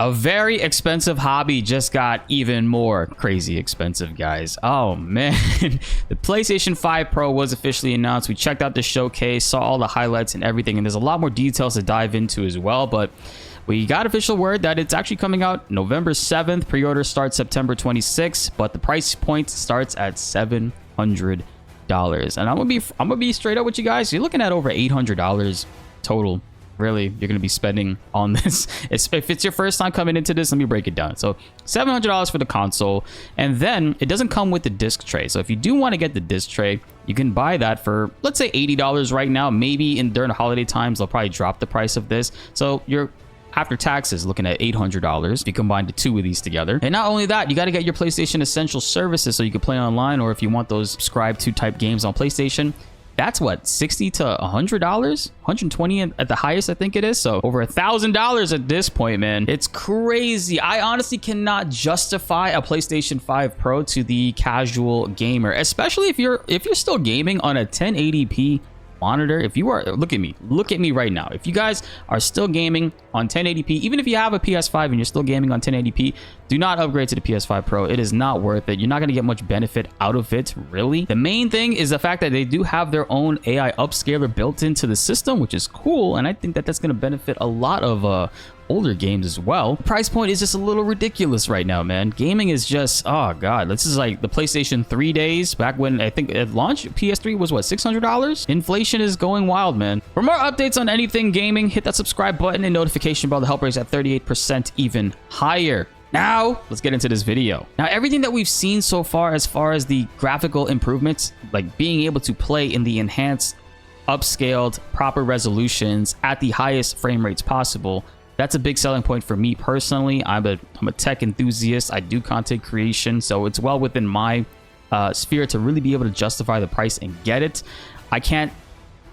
A very expensive hobby just got even more crazy expensive, guys. Oh man, the PlayStation 5 Pro was officially announced. We checked out the showcase, saw all the highlights and everything, and there's a lot more details to dive into as well, but we got official word that it's actually coming out November 7th. Pre-order starts September 26th, but the price point starts at $700. And I'm gonna be straight up with you guys. You're looking at over $800 total. Really, you're going to be spending on this. If it's your first time coming into this, let me break it down. So $700 for the console, and then it doesn't come with the disc tray. So if you do want to get the disc tray, you can buy that for, let's say, $80 right now. Maybe during the holiday times, they'll probably drop the price of this. So you're after taxes looking at $800 if you combine the two of these together. And not only that, you got to get your PlayStation Essential services so you can play online, or if you want those subscribe to type games on PlayStation, that's what, $60 to $100, $120 at the highest, I think it is. So over $1,000 at this point, man. It's crazy. I honestly cannot justify a PlayStation 5 Pro to the casual gamer, especially if you're still gaming on a 1080p monitor. If you are, look at me right now. If you guys are still gaming on 1080p, even if you have a PS5 and you're still gaming on 1080p, do not upgrade to the PS5 Pro. It is not worth it. You're not going to get much benefit out of it, really. The main thing is the fact that they do have their own AI upscaler built into the system, which is cool, and I think that that's going to benefit a lot of older games as well. The price point is just a little ridiculous right now, man. Gaming is just, oh god, this is like the PlayStation 3 days back when I think at launch PS3 was what, $600. Inflation is going wild, man. For more updates on anything gaming, hit that subscribe button and notification bell to help raise at 38% even higher. Now, let's get into this video. Now, everything that we've seen so far as the graphical improvements, like being able to play in the enhanced, upscaled, proper resolutions at the highest frame rates possible, that's a big selling point for me personally. I'm a tech enthusiast. I do content creation, so it's well within my sphere to really be able to justify the price and get it. I can't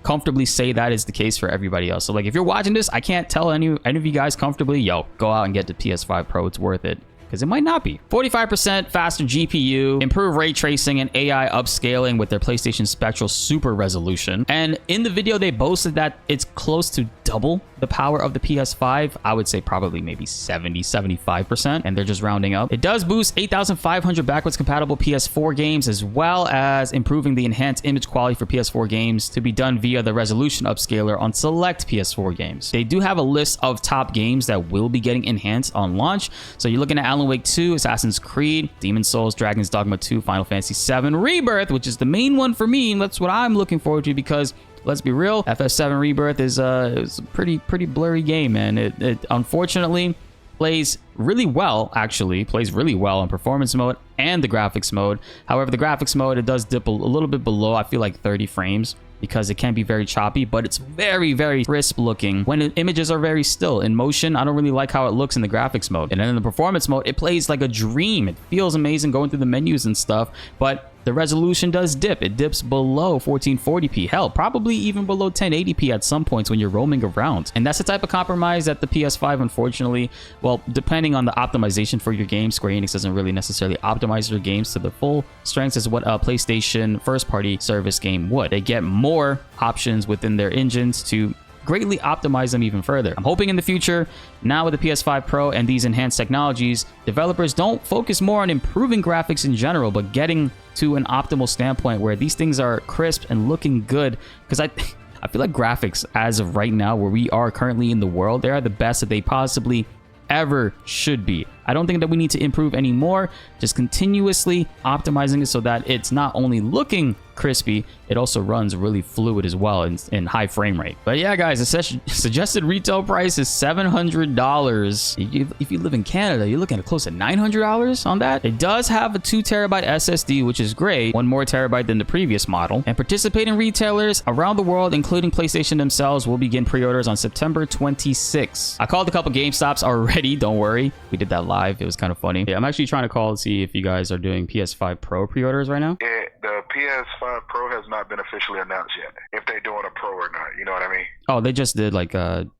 comfortably say that is the case for everybody else. So like if you're watching this, I can't tell any of you guys comfortably, yo, go out and get the PS5 Pro. It's worth it. Because it might not be. 45% faster GPU, improved ray tracing and AI upscaling with their PlayStation Spectral Super Resolution. And in the video, they boasted that it's close to double the power of the PS5. I would say probably maybe 70, 75%, and they're just rounding up. It does boost 8,500 backwards compatible PS4 games, as well as improving the enhanced image quality for PS4 games to be done via the resolution upscaler on select PS4 games. They do have a list of top games that will be getting enhanced on launch. So you're looking at Alan Wake 2, Assassin's Creed, Demon's Souls, Dragon's Dogma 2, Final Fantasy 7, Rebirth, which is the main one for me, and that's what I'm looking forward to because let's be real, FF7 Rebirth is a pretty blurry game, man. It unfortunately plays really well, plays really well in performance mode and the graphics mode. However, the graphics mode, it does dip a little bit below, I feel like 30 frames. Because it can be very choppy, but it's very crisp looking when images are very still. In motion, I don't really like how it looks in the graphics mode. And then in the performance mode, it plays like a dream. It feels amazing going through the menus and stuff, but the resolution does dip. It dips below 1440p. Hell, probably even below 1080p at some points when you're roaming around. And that's the type of compromise that the PS5, unfortunately, well, depending on the optimization for your game, Square Enix doesn't really necessarily optimize their games to the full strengths as what a PlayStation first-party service game would. They get more options within their engines to greatly optimize them even further. I'm hoping in the future, now with the PS5 Pro and these enhanced technologies, developers don't focus more on improving graphics in general, but getting to an optimal standpoint where these things are crisp and looking good. Because I feel like graphics, as of right now, where we are currently in the world, they are the best that they possibly ever should be. I don't think that we need to improve anymore, just continuously optimizing it so that it's not only looking crispy, it also runs really fluid as well in high frame rate. But yeah, guys, the suggested retail price is $700. If you live in Canada, you're looking at close to $900 on that. It does have a 2TB SSD, which is great, 1 more terabyte than the previous model. And participating retailers around the world, including PlayStation themselves, will begin pre-orders on September 26th. I called a couple GameStops already, don't worry. We did that live. It was kind of funny. Yeah, I'm actually trying to call and see if you guys are doing PS5 Pro pre-orders right now. Yeah, the PS5 Pro has not been officially announced yet, if they're doing a Pro or not, you know what I mean? Oh, they just did like an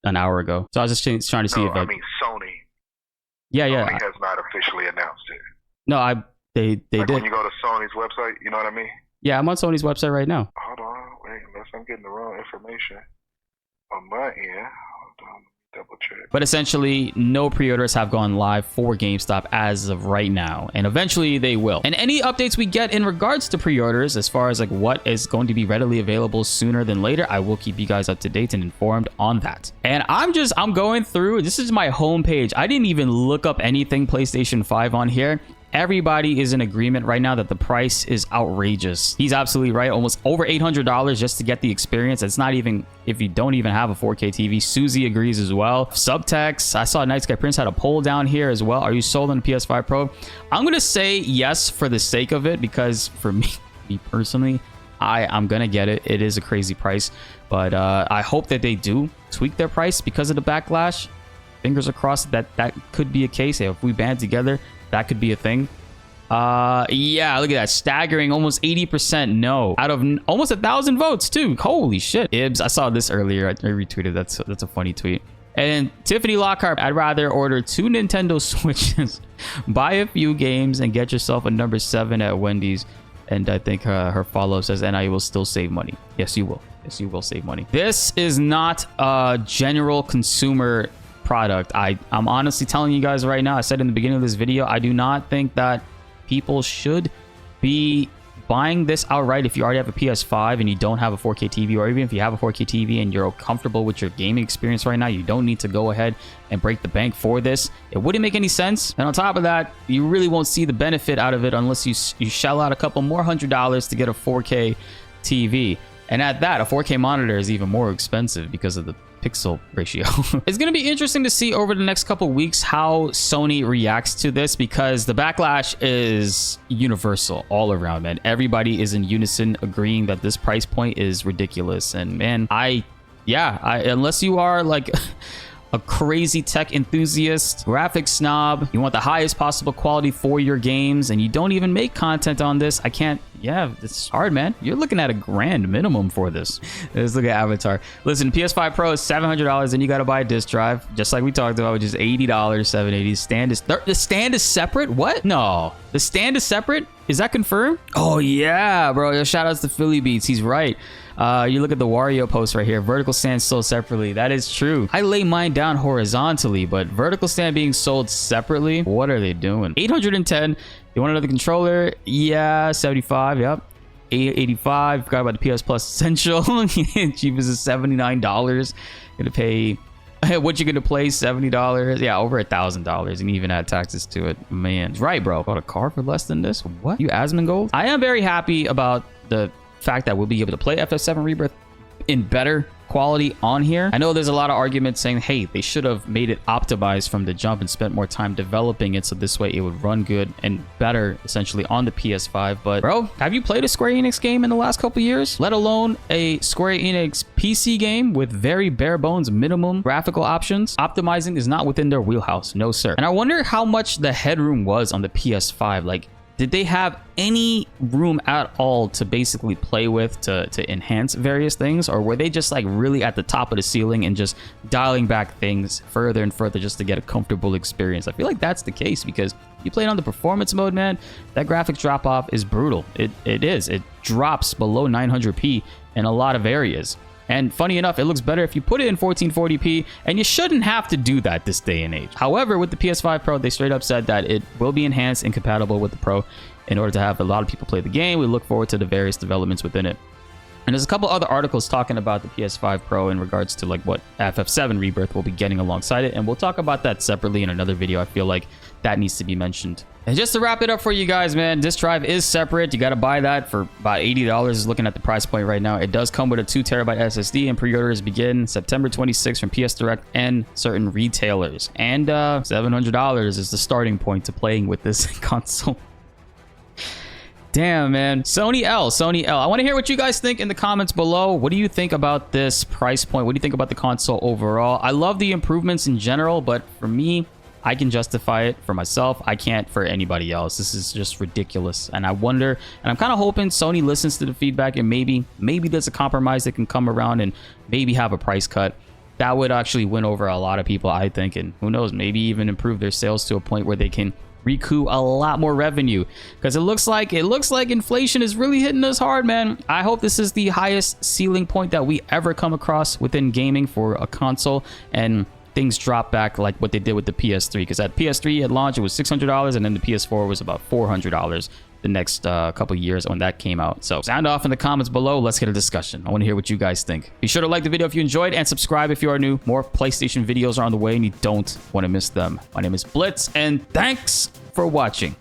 hour ago. So I was just trying to see if I mean Sony. Yeah. Sony has not officially announced it. No, they like did. When you go to Sony's website, you know what I mean? Yeah, I'm on Sony's website right now. Hold on, wait, unless I'm getting the wrong information on my end. Hold on, double check. But essentially, no pre-orders have gone live for GameStop as of right now, and eventually they will. And any updates we get in regards to pre-orders, as far as like what is going to be readily available sooner than later, I will keep you guys up to date and informed on that. And I'm going through, this is my homepage. I didn't even look up anything PlayStation 5 on here. Everybody is in agreement right now that the price is outrageous. He's absolutely right. Almost over $800 just to get the experience. It's not even if you don't even have a 4K TV. Susie agrees as well. Subtext. I saw Night Sky Prince had a poll down here as well. Are you sold on the PS5 Pro? I'm going to say yes for the sake of it, because for me personally, I'm going to get it. It is a crazy price, but I hope that they do tweak their price because of the backlash. Fingers are crossed that could be a case. If we band together, that could be a thing. Yeah, look at that. Staggering almost 80% no. Out of almost 1,000 votes, too. Holy shit. Ibs, I saw this earlier. I retweeted. That's a funny tweet. And Tiffany Lockhart, I'd rather order 2 Nintendo Switches, buy a few games, and get yourself a number 7 at Wendy's. And I think her follow says, and I will still save money. Yes, you will. Yes, you will save money. This is not a general consumer product. I'm honestly telling you guys right now, I said in the beginning of this video, I do not think that people should be buying this outright if you already have a PS5 and you don't have a 4K TV, or even if you have a 4K TV and you're comfortable with your gaming experience right now. You don't need to go ahead and break the bank for this. It wouldn't make any sense. And on top of that, you really won't see the benefit out of it unless you shell out a couple more $100s to get a 4K TV. And at that, a 4K monitor is even more expensive because of the pixel ratio. It's going to be interesting to see over the next couple weeks how Sony reacts to this, because the backlash is universal all around, man. Everybody is in unison agreeing that this price point is ridiculous. And man, unless you are like a crazy tech enthusiast, graphics snob, you want the highest possible quality for your games, and you don't even make content on this, it's hard, man. You're looking at $1,000 minimum for this. Let's look at Avatar. Listen, PS5 Pro is $700, and you got to buy a disc drive, just like we talked about, which is $80, $780. The stand is separate? What? No. The stand is separate? Is that confirmed? Oh, yeah, bro. Yo, shout outs to Philly Beats. He's right. You look at the Wario post right here. Vertical stand sold separately. That is true. I lay mine down horizontally, but vertical stand being sold separately? What are they doing? $810. You want another controller? Yeah, $75. Yep. $885. Forgot about the PS Plus Essential. Cheapest is $79. Gonna pay... what you gonna play? $70. Yeah, over $1,000, and even add taxes to it. Man, right, bro. Bought a car for less than this? What? You Asmongold? I am very happy about the fact that we'll be able to play FF7 Rebirth in better quality on here. I know there's a lot of arguments saying, hey, they should have made it optimized from the jump and spent more time developing it so this way it would run good and better essentially on the PS5. But bro, have you played a Square Enix game in the last couple years? Let alone a Square Enix PC game with very bare bones minimum graphical options? Optimizing is not within their wheelhouse. No, sir. And I wonder how much the headroom was on the PS5. Like, did they have any room at all to basically play with to enhance various things? Or were they just like really at the top of the ceiling and just dialing back things further and further just to get a comfortable experience? I feel like that's the case, because you play it on the performance mode, man, that graphics drop off is brutal. It is. It drops below 900p in a lot of areas. And funny enough, it looks better if you put it in 1440p, and you shouldn't have to do that this day and age. However, with the PS5 Pro, they straight up said that it will be enhanced and compatible with the Pro in order to have a lot of people play the game. We look forward to the various developments within it. And there's a couple other articles talking about the PS5 Pro in regards to like what FF7 Rebirth will be getting alongside it. And we'll talk about that separately in another video. I feel like that needs to be mentioned. And just to wrap it up for you guys, man, disk drive is separate. You got to buy that for about $80. Is looking at the price point right now. It does come with a 2TB SSD, and pre-orders begin September 26th from PS Direct and certain retailers. And $700 is the starting point to playing with this console. Damn, man. Sony L. I want to hear what you guys think in the comments below. What do you think about this price point? What do you think about the console overall? I love the improvements in general, but for me, I can justify it for myself. I can't for anybody else. This is just ridiculous. And I wonder, and I'm kind of hoping Sony listens to the feedback and maybe there's a compromise that can come around and maybe have a price cut. That would actually win over a lot of people, I think. And who knows, maybe even improve their sales to a point where they can recoup a lot more revenue, because it looks like inflation is really hitting us hard, man. I hope this is the highest ceiling point that we ever come across within gaming for a console, and things drop back like what they did with the PS3. Because at PS3 at launch, it was $600, and then the PS4 was about $400 the next couple years when that came out. So sound off in the comments below. Let's get a discussion. I want to hear what you guys think. Be sure to like the video if you enjoyed, and subscribe if you are new. More PlayStation videos are on the way, and you don't want to miss them. My name is BltzZ, and thanks for watching.